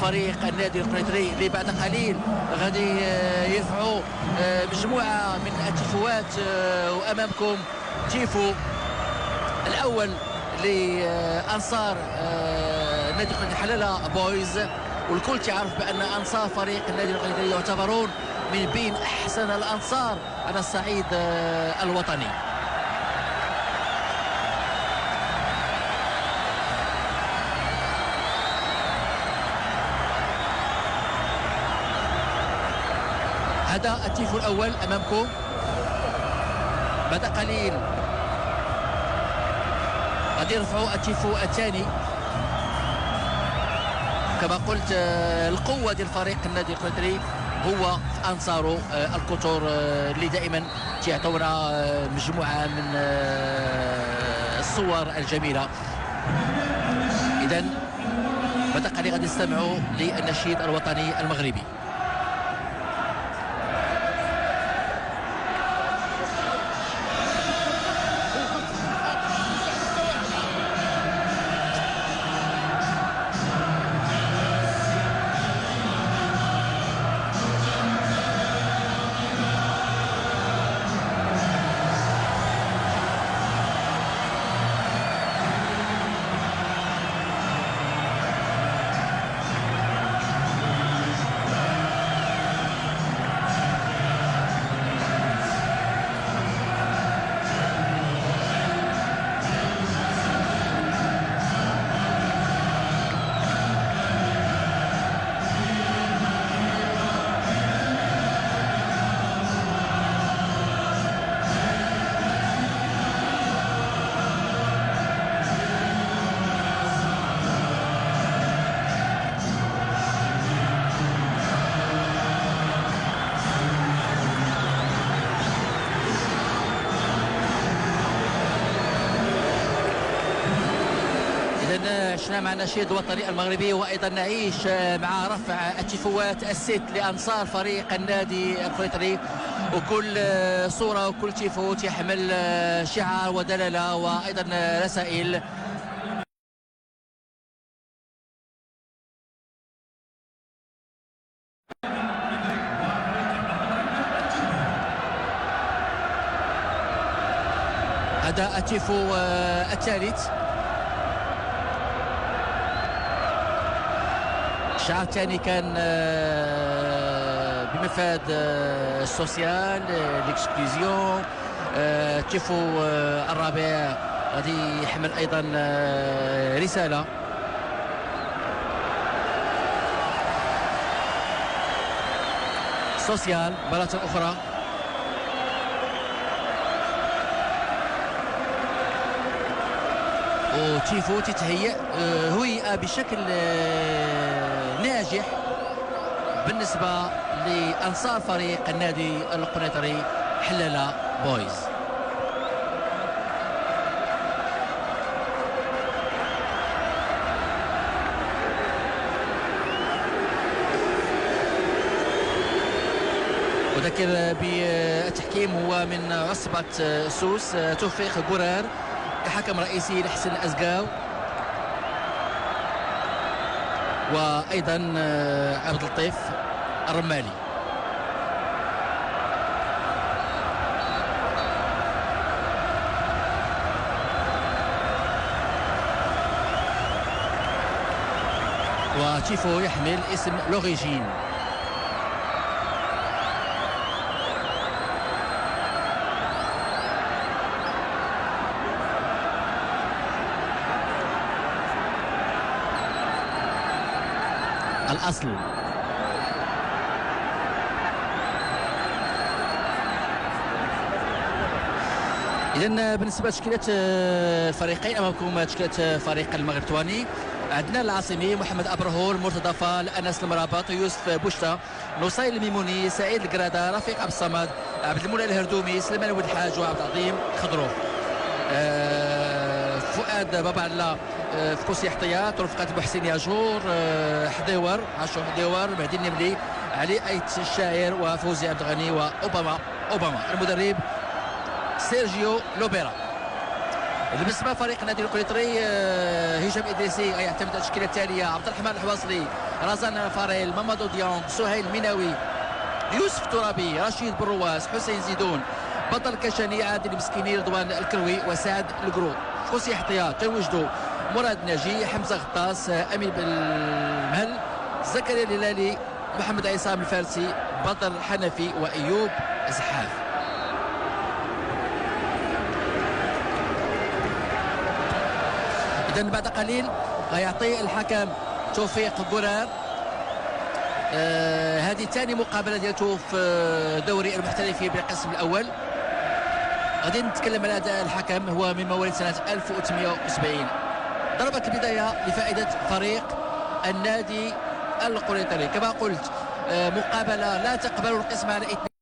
فريق النادي القنيطري اللي بعد قليل غادي يرفعوا مجموعة من التيفوات. وأمامكم تيفو الأول لأنصار نادي القنيطري حلالة بويز، والكل تعرف بأن أنصار فريق النادي القنيطري يعتبرون من بين أحسن الأنصار على الصعيد الوطني. هذا التيفو الأول أمامكم. بعد قليل غادي يرفعوا التيفو الثاني. كما قلت القوة ديال فريق النادي القنيطري هو أنصاره الكتور اللي دائما تعطونا مجموعة من الصور الجميلة. إذن بعد قليل غادي نستمعوا للنشيد الوطني المغربي. عشنا مع النشيد الوطني المغربي، وايضا نعيش مع رفع التيفوات الست لانصار فريق النادي القنيطري، وكل صوره وكل تيفو يحمل شعار ودلاله وايضا رسائل. هذا التيفو الثالث. الشعار الثاني كان بمفاد السوسيال ليكسكلوزيون. التيفو الرابع غادي يحمل ايضا رساله. سوسيال مرة اخرى. وتيفو تتهيأ هيئة بشكل ناجح بالنسبة لأنصار فريق النادي القنيطري حلالة بويز. وذكر بالتحكيم هو من عصبة سوس توفيق قرار كحكم رئيسي لحسن الأزقاو، وأيضا عبد اللطيف الرمالي. وتيفو يحمل اسم لوريجين. الأصل. إذن بالنسبة لتشكيلة الفريقين أمامكم تشكيلة فريق المغرب التواني. عندنا العاصمي محمد أبرهول، مرتضى فال، أنس المرابط، يوسف بوشتا، نصير الميموني، سعيد القرادة، رفيق عبد الصمد، عبد المولى الهردومي، سليمان ولد الحاج، وعبد العظيم خضروف. فؤاد بابا الله في كرسي احتياط، رفقة بوحسين ياجور، حديور عاشور حديور، مهدي النملي، علي ايت الشاعر، وفوزي عبد الغني، وأوباما. المدرب سيرجيو لوبيرا. بالنسبه فريق النادي القنيطري هشام ادريسي يعتمد على التشكيله التاليه: عبد الرحمن الحواصلي، رزان فاريل، مامادو ديونغ، سهيل ميناوي، يوسف ترابي، رشيد بروواس، حسين زيدون، بطل كشاني، عادل مسكيني، رضوان الكروي، وسعد القرو. خوسي احتياط تنوجدوا: مراد ناجي، حمزه غطاس، امين بالمهل، زكريا الهلالي، محمد عصام الفارسي، بدر حنفي، وايوب زحاف. اذا بعد قليل غيعطي الحكم توفيق قرار هذه ثاني مقابله ديالته في دوري المحترفين بالقسم الاول. غادي نتكلم على اداء الحكم، هو من مواليد سنه 1870. ضربه البدايه لفائده فريق النادي القنيطري. كما قلت مقابله لا تقبل القسم على